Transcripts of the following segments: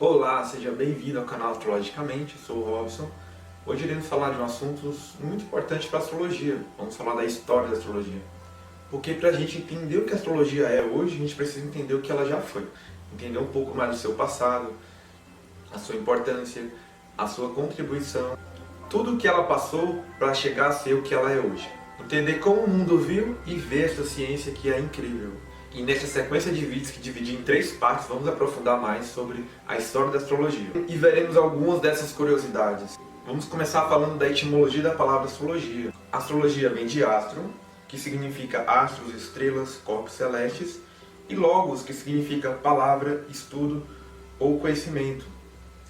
Olá, seja bem-vindo ao canal Astrologicamente, eu sou o Robson. Hoje iremos falar de um assunto muito importante para a astrologia. Vamos falar da história da astrologia. Porque para a gente entender o que a astrologia é hoje, a gente precisa entender o que ela já foi. Entender um pouco mais do seu passado, a sua importância, a sua contribuição, tudo o que ela passou para chegar a ser o que ela é hoje. Entender como o mundo viu e ver essa ciência que é incrível. E nessa sequência de vídeos que dividi em 3 partes, vamos aprofundar mais sobre a história da astrologia. E veremos algumas dessas curiosidades. Vamos começar falando da etimologia da palavra astrologia. Astrologia vem de astro, que significa astros, estrelas, corpos celestes, e logos, que significa palavra, estudo ou conhecimento.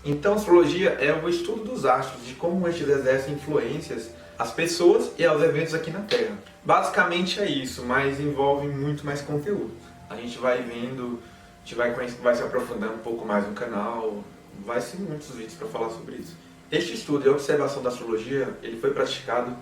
Então, a astrologia é o estudo dos astros, de como estes exercem influências às pessoas e aos eventos aqui na Terra. Basicamente é isso, mas envolve muito mais conteúdo. A gente vai vendo, a gente vai se aprofundando um pouco mais no canal, vai ser muitos vídeos para falar sobre isso. Este estudo e a observação da astrologia, ele foi praticado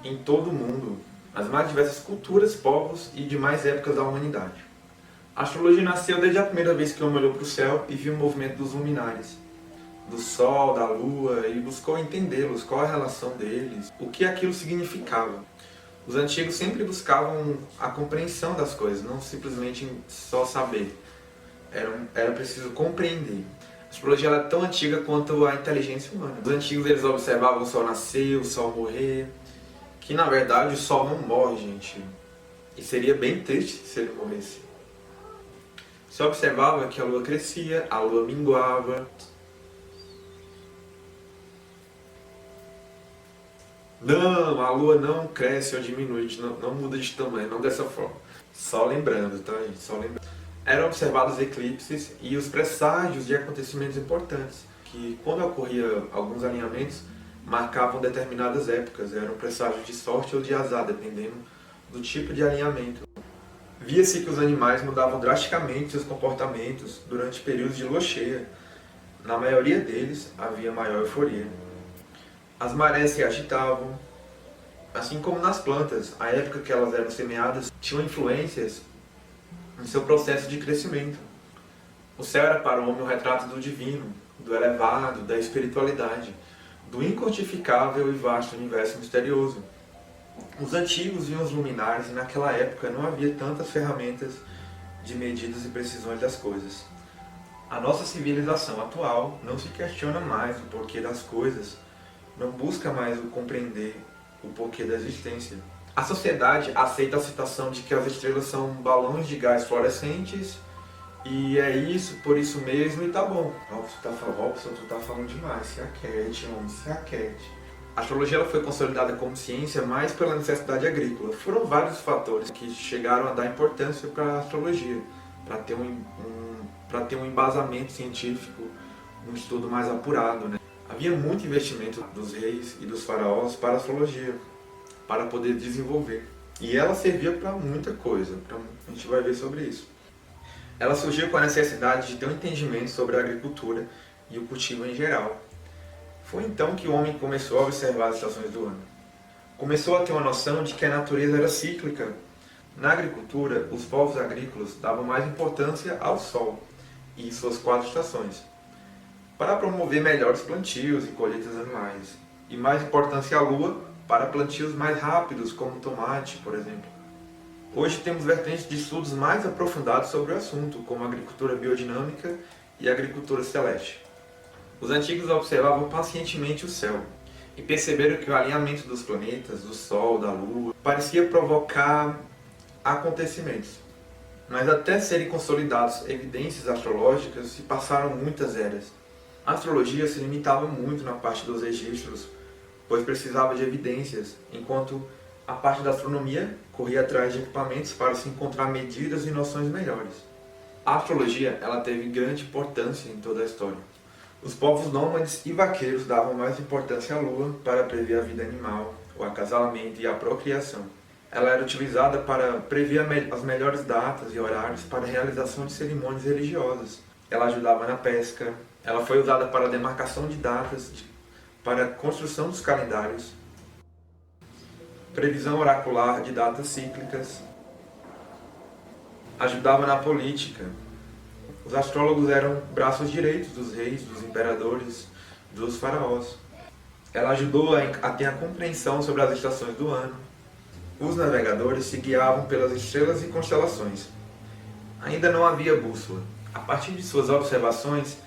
em todo o mundo, nas mais diversas culturas, povos e demais épocas da humanidade. A astrologia nasceu desde a primeira vez que o homem olhou para o céu e viu o movimento dos luminares, do Sol, da Lua, e buscou entendê-los, qual a relação deles, o que aquilo significava. Os antigos sempre buscavam a compreensão das coisas, não simplesmente só saber. Era preciso compreender. A astrologia é tão antiga quanto a inteligência humana. Os antigos eles observavam o Sol nascer, o Sol morrer, que na verdade o Sol não morre, gente. E seria bem triste se ele morresse. Se observava que a Lua crescia, a Lua minguava. Não, a Lua não cresce ou diminui, não muda de tamanho, não dessa forma. Só lembrando, tá, gente? Só lembrando. Eram observados eclipses e os presságios de acontecimentos importantes, que quando ocorria alguns alinhamentos, marcavam determinadas épocas. Eram presságios de sorte ou de azar, dependendo do tipo de alinhamento. Via-se que os animais mudavam drasticamente seus comportamentos durante períodos de lua cheia. Na maioria deles, havia maior euforia. As marés se agitavam, assim como nas plantas, a época que elas eram semeadas tinham influências em seu processo de crescimento. O céu era para o homem o retrato do divino, do elevado, da espiritualidade, do inquantificável e vasto universo misterioso. Os antigos viam os luminares e naquela época não havia tantas ferramentas de medidas e precisões das coisas. A nossa civilização atual não se questiona mais o porquê das coisas, não busca mais o compreender o porquê da existência. A sociedade aceita a citação de que as estrelas são balões de gás fluorescentes e é isso, por isso mesmo, e tá bom. Robson, tu tá falando demais, se aquete, homem, se aquete. A astrologia ela foi consolidada como ciência mais pela necessidade agrícola. Foram vários fatores que chegaram a dar importância para a astrologia, para ter um embasamento científico, um estudo mais apurado, né? Havia muito investimento dos reis e dos faraós para a astrologia, para poder desenvolver. E ela servia para muita coisa, a gente vai ver sobre isso. Ela surgiu com a necessidade de ter um entendimento sobre a agricultura e o cultivo em geral. Foi então que o homem começou a observar as estações do ano. Começou a ter uma noção de que a natureza era cíclica. Na agricultura, os povos agrícolas davam mais importância ao sol e suas 4 estações, para promover melhores plantios e colheitas anuais, e mais importância à lua para plantios mais rápidos, como tomate, por exemplo. Hoje temos vertentes de estudos mais aprofundados sobre o assunto, como a agricultura biodinâmica e a agricultura celeste. Os antigos observavam pacientemente o céu e perceberam que o alinhamento dos planetas, do Sol, da Lua, parecia provocar acontecimentos. Mas até serem consolidadas evidências astrológicas se passaram muitas eras. A astrologia se limitava muito na parte dos registros, pois precisava de evidências, enquanto a parte da astronomia corria atrás de equipamentos para se encontrar medidas e noções melhores. A astrologia ela teve grande importância em toda a história. Os povos nômades e vaqueiros davam mais importância à lua para prever a vida animal, o acasalamento e a procriação. Ela era utilizada para prever as melhores datas e horários para a realização de cerimônias religiosas. Ela ajudava na pesca. Ela foi usada para a demarcação de datas, para a construção dos calendários, previsão oracular de datas cíclicas. Ajudava na política. Os astrólogos eram braços direitos dos reis, dos imperadores, dos faraós. Ela ajudou a ter a compreensão sobre as estações do ano. Os navegadores se guiavam pelas estrelas e constelações. Ainda não havia bússola. A partir de suas observações,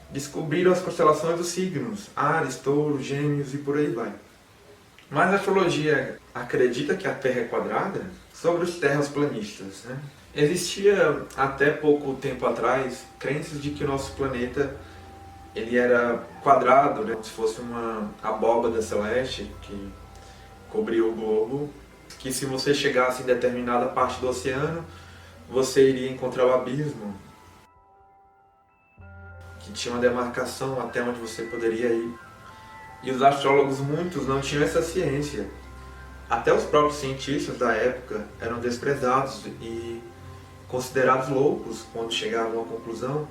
descobriram as constelações dos signos, Áries, Touro, Gêmeos e por aí vai. Mas a astrologia acredita que a Terra é quadrada? Sobre os terraplanistas, né? Existia até pouco tempo atrás crenças de que o nosso planeta ele era quadrado, né? Como se fosse uma abóbada celeste que cobria o globo, que se você chegasse em determinada parte do oceano, você iria encontrar o abismo, que tinha uma demarcação até onde você poderia ir. E os astrólogos, muitos, não tinham essa ciência. Até os próprios cientistas da época eram desprezados e considerados loucos quando chegavam à conclusão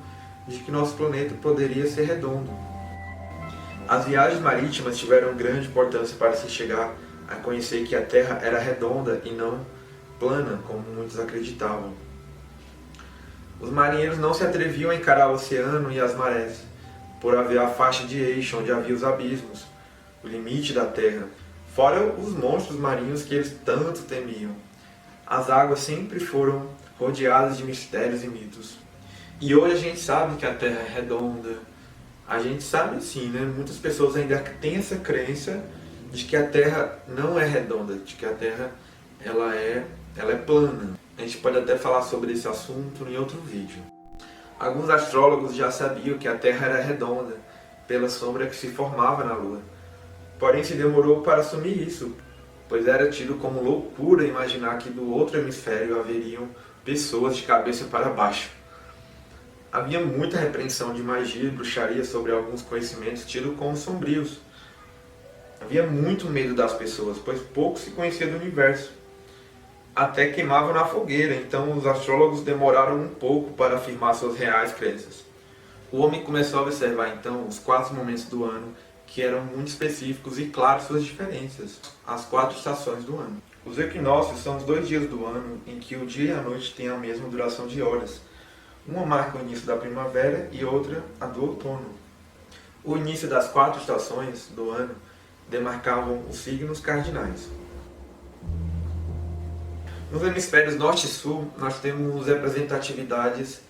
de que nosso planeta poderia ser redondo. As viagens marítimas tiveram grande importância para se chegar a conhecer que a Terra era redonda e não plana, como muitos acreditavam. Os marinheiros não se atreviam a encarar o oceano e as marés, por haver a faixa de eixo onde havia os abismos, o limite da Terra, fora os monstros marinhos que eles tanto temiam. As águas sempre foram rodeadas de mistérios e mitos. E hoje a gente sabe que a Terra é redonda. A gente sabe sim, né? Muitas pessoas ainda têm essa crença de que a Terra não é redonda, de que a Terra ela é plana. A gente pode até falar sobre esse assunto em outro vídeo. Alguns astrólogos já sabiam que a Terra era redonda, pela sombra que se formava na Lua. Porém, se demorou para assumir isso, pois era tido como loucura imaginar que do outro hemisfério haveriam pessoas de cabeça para baixo. Havia muita repreensão de magia e bruxaria sobre alguns conhecimentos tidos como sombrios. Havia muito medo das pessoas, pois pouco se conhecia do universo. Até queimavam na fogueira, então os astrólogos demoraram um pouco para afirmar suas reais crenças. O homem começou a observar então os 4 momentos do ano, que eram muito específicos e claro suas diferenças, as 4 estações do ano. Os equinócios são os 2 dias do ano em que o dia e a noite têm a mesma duração de horas. Uma marca o início da primavera e outra a do outono. O início das 4 estações do ano demarcavam os signos cardinais. Nos hemisférios norte e sul, nós temos representatividades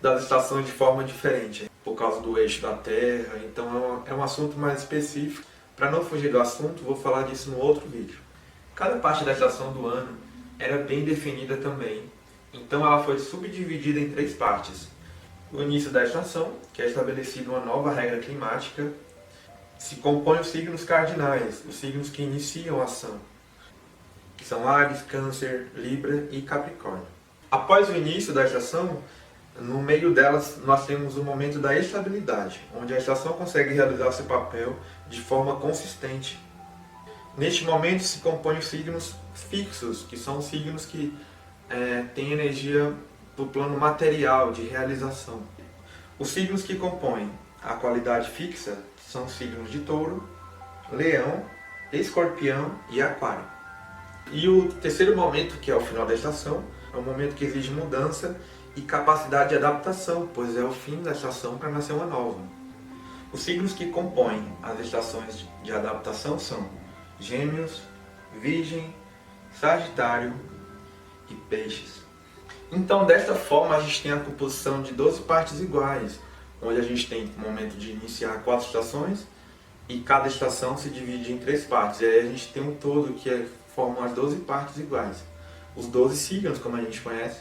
das estações de forma diferente, por causa do eixo da Terra, então é um assunto mais específico. Para não fugir do assunto, vou falar disso no outro vídeo. Cada parte da estação do ano era bem definida também, então ela foi subdividida em 3 partes. O início da estação, que é estabelecida uma nova regra climática, se compõe os signos cardinais, os signos que iniciam a ação, que são Áries, Câncer, Libra e Capricórnio. Após o início da estação, no meio delas nós temos o momento da estabilidade, onde a estação consegue realizar seu papel de forma consistente. Neste momento se compõem os signos fixos, que são os signos que têm energia do plano material, de realização. Os signos que compõem a qualidade fixa são os signos de Touro, Leão, Escorpião e Aquário. E o terceiro momento, que é o final da estação, é um momento que exige mudança e capacidade de adaptação, pois é o fim da estação para nascer uma nova. Os signos que compõem as estações de adaptação são Gêmeos, Virgem, Sagitário e Peixes. Então, desta forma, a gente tem a composição de 12 partes iguais, onde a gente tem o momento de iniciar 4 estações e cada estação se divide em 3 partes. E aí a gente tem um todo que formam as 12 partes iguais, os 12 signos, como a gente conhece.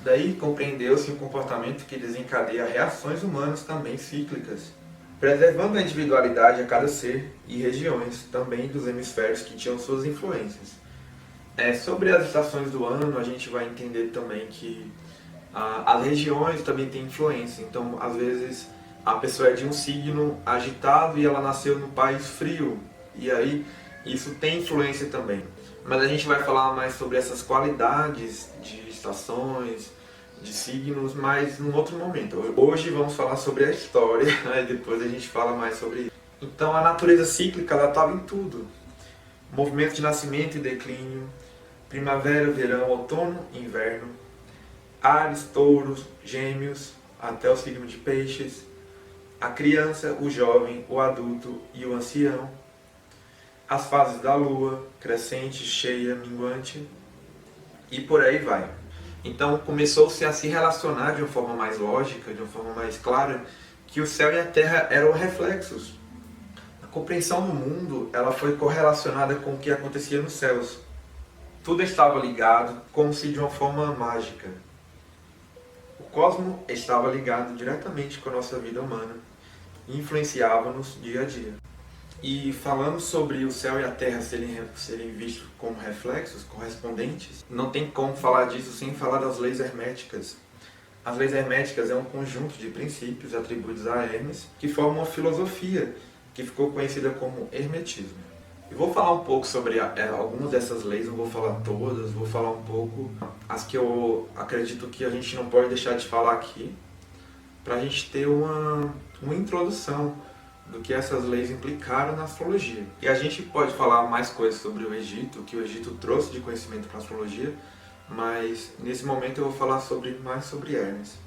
Daí compreendeu-se um comportamento que desencadeia reações humanas também cíclicas, preservando a individualidade a cada ser e regiões também dos hemisférios que tinham suas influências. Sobre as estações do ano, a gente vai entender também que as regiões também têm influência. Então, às vezes, a pessoa é de um signo agitado e ela nasceu num país frio, e aí isso tem influência também. Mas a gente vai falar mais sobre essas qualidades de estações, de signos, mas num outro momento. Hoje vamos falar sobre a história, e depois a gente fala mais sobre isso. Então a natureza cíclica estava em tudo. Movimento de nascimento e declínio, primavera, verão, outono, inverno. Áries, Touros, Gêmeos, até o signo de Peixes, a criança, o jovem, o adulto e o ancião, as fases da lua, crescente, cheia, minguante, e por aí vai. Então começou-se a se relacionar de uma forma mais lógica, de uma forma mais clara, que o céu e a terra eram reflexos. A compreensão do mundo ela foi correlacionada com o que acontecia nos céus. Tudo estava ligado, como se de uma forma mágica. O cosmos estava ligado diretamente com a nossa vida humana e influenciava-nos dia a dia. E falando sobre o céu e a terra serem vistos como reflexos, correspondentes, não tem como falar disso sem falar das leis herméticas. As leis herméticas é um conjunto de princípios atribuídos a Hermes que formam uma filosofia que ficou conhecida como hermetismo. E vou falar um pouco sobre algumas dessas leis, não vou falar todas, vou falar um pouco as que eu acredito que a gente não pode deixar de falar aqui, para a gente ter uma introdução do que essas leis implicaram na astrologia. E a gente pode falar mais coisas sobre o Egito, o que o Egito trouxe de conhecimento para a astrologia, mas nesse momento eu vou falar mais sobre Hermes.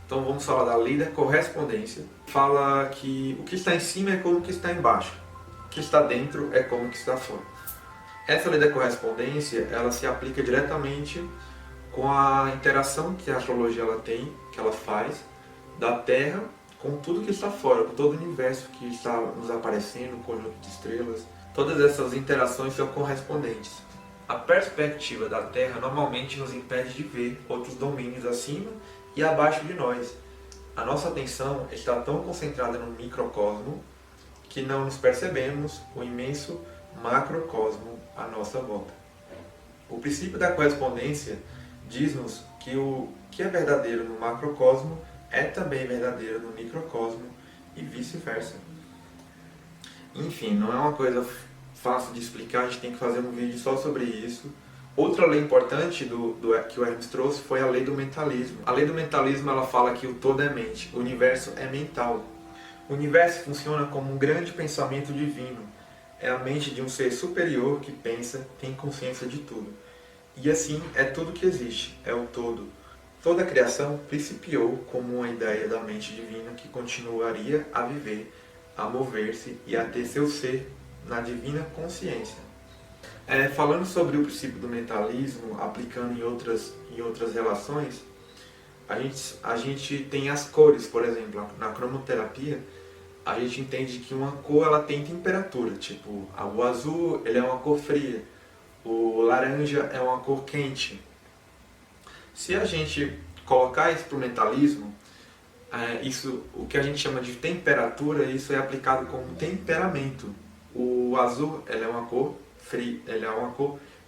Então vamos falar da lei da correspondência. Fala que o que está em cima é como o que está embaixo, o que está dentro é como o que está fora. Essa lei da correspondência, ela se aplica diretamente com a interação que a astrologia ela tem, que ela faz, da Terra com tudo que está fora, com todo o universo que está nos aparecendo, o conjunto de estrelas. Todas essas interações são correspondentes. A perspectiva da Terra normalmente nos impede de ver outros domínios acima e abaixo de nós. A nossa atenção está tão concentrada no microcosmo que não nos percebemos o imenso macrocosmo à nossa volta. O princípio da correspondência diz-nos que o que é verdadeiro no macrocosmo é também verdadeiro no microcosmo e vice-versa. Enfim, não é uma coisa fácil de explicar, a gente tem que fazer um vídeo só sobre isso. Outra lei importante que o Hermes trouxe foi a lei do mentalismo. A lei do mentalismo ela fala que o todo é mente, o universo é mental. O universo funciona como um grande pensamento divino. É a mente de um ser superior que pensa, tem consciência de tudo. E assim é tudo que existe, é o todo. Toda a criação principiou como uma ideia da mente divina que continuaria a viver, a mover-se e a ter seu ser na divina consciência. Falando sobre o princípio do mentalismo, aplicando em outras relações, a gente tem as cores, por exemplo, na cromoterapia, a gente entende que uma cor ela tem temperatura, tipo, o azul ele é uma cor fria, o laranja é uma cor quente. Se a gente colocar isso para o mentalismo, o que a gente chama de temperatura, isso é aplicado como temperamento. O azul ele é uma cor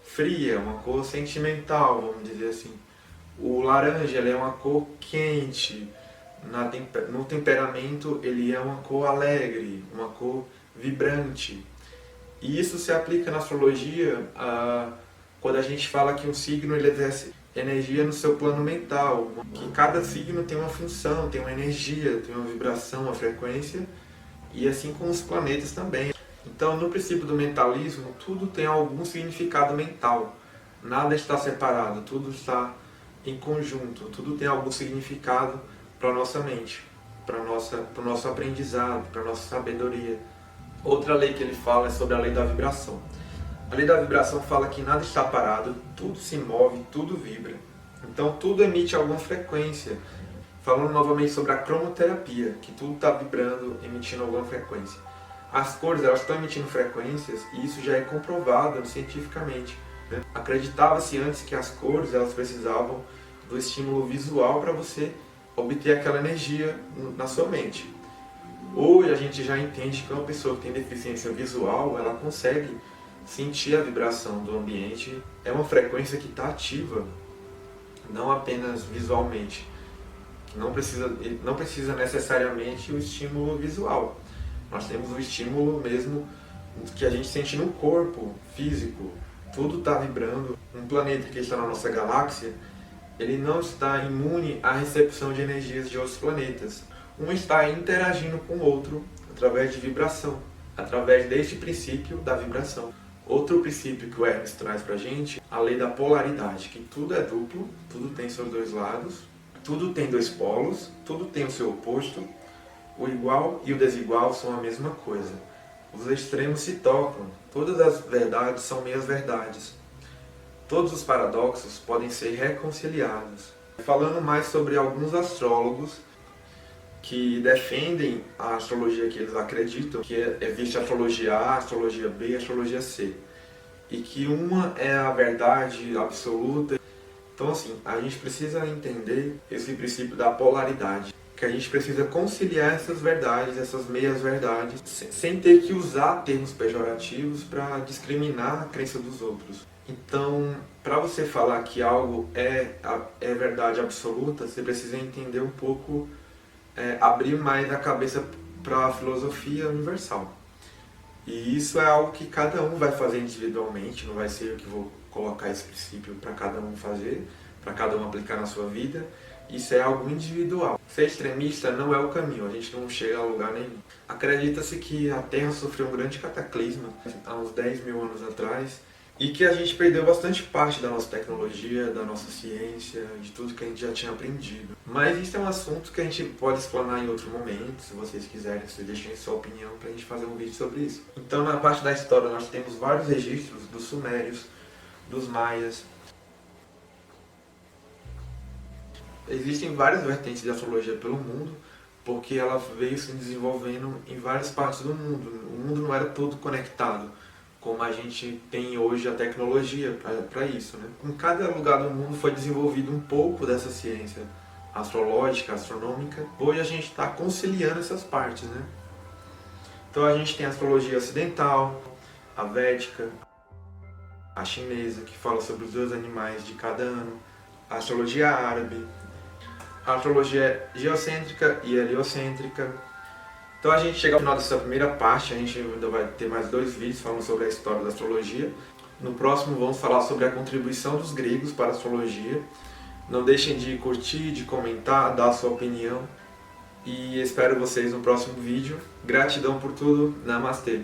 fria, uma cor sentimental, vamos dizer assim. O laranja ele é uma cor quente, no temperamento ele é uma cor alegre, uma cor vibrante. E isso se aplica na astrologia quando a gente fala que um signo ele exerce energia no seu plano mental, que cada signo tem uma função, tem uma energia, tem uma vibração, uma frequência, e assim com os planetas também. Então, no princípio do mentalismo, tudo tem algum significado mental, nada está separado, tudo está em conjunto, tudo tem algum significado para a nossa mente, para o nosso aprendizado, para a nossa sabedoria. Outra lei que ele fala é sobre a lei da vibração. A lei da vibração fala que nada está parado, tudo se move, tudo vibra. Então tudo emite alguma frequência. Falando novamente sobre a cromoterapia, que tudo está vibrando, emitindo alguma frequência. As cores elas estão emitindo frequências e isso já é comprovado cientificamente. Acreditava-se antes que as cores elas precisavam do estímulo visual para você obter aquela energia na sua mente. Hoje a gente já entende que uma pessoa que tem deficiência visual, ela consegue sentir a vibração do ambiente. É uma frequência que está ativa, não apenas visualmente. Não precisa necessariamente o estímulo visual. Nós temos o estímulo mesmo que a gente sente no corpo físico. Tudo está vibrando. Um planeta que está na nossa galáxia, ele não está imune à recepção de energias de outros planetas. Um está interagindo com o outro através de vibração, através deste princípio da vibração. Outro princípio que o Hermes traz pra gente, a lei da polaridade, que tudo é duplo, tudo tem seus dois lados, tudo tem dois polos, tudo tem o seu oposto, o igual e o desigual são a mesma coisa. Os extremos se tocam, todas as verdades são meias verdades. Todos os paradoxos podem ser reconciliados. Falando mais sobre alguns astrólogos que defendem a astrologia que eles acreditam, que existe a astrologia A, a astrologia B e a astrologia C. E que uma é a verdade absoluta. Então assim, a gente precisa entender esse princípio da polaridade, que a gente precisa conciliar essas verdades, essas meias verdades, sem ter que usar termos pejorativos para discriminar a crença dos outros. Então, para você falar que algo é verdade absoluta, você precisa entender um pouco, abrir mais a cabeça para a filosofia universal. E isso é algo que cada um vai fazer individualmente, não vai ser eu que vou colocar esse princípio para cada um fazer, para cada um aplicar na sua vida. Isso é algo individual. Ser extremista não é o caminho, a gente não chega a lugar nenhum. Acredita-se que a Terra sofreu um grande cataclisma há uns 10 mil anos atrás e que a gente perdeu bastante parte da nossa tecnologia, da nossa ciência, de tudo que a gente já tinha aprendido. Mas isso é um assunto que a gente pode explanar em outro momento, se vocês quiserem, vocês deixem sua opinião para a gente fazer um vídeo sobre isso. Então, na parte da história, nós temos vários registros dos sumérios, dos maias. Existem várias vertentes de astrologia pelo mundo, porque ela veio se desenvolvendo em várias partes do mundo. O mundo não era todo conectado, como a gente tem hoje a tecnologia para isso, né? Em cada lugar do mundo foi desenvolvido um pouco dessa ciência astrológica, astronômica. Hoje a gente está conciliando essas partes, né? Então a gente tem a astrologia ocidental, a védica, a chinesa, que fala sobre os 2 animais de cada ano, a astrologia árabe, a astrologia geocêntrica e heliocêntrica. Então a gente chega ao final dessa primeira parte, a gente ainda vai ter mais 2 vídeos falando sobre a história da astrologia. No próximo vamos falar sobre a contribuição dos gregos para a astrologia. Não deixem de curtir, de comentar, dar a sua opinião. E espero vocês no próximo vídeo. Gratidão por tudo. Namastê.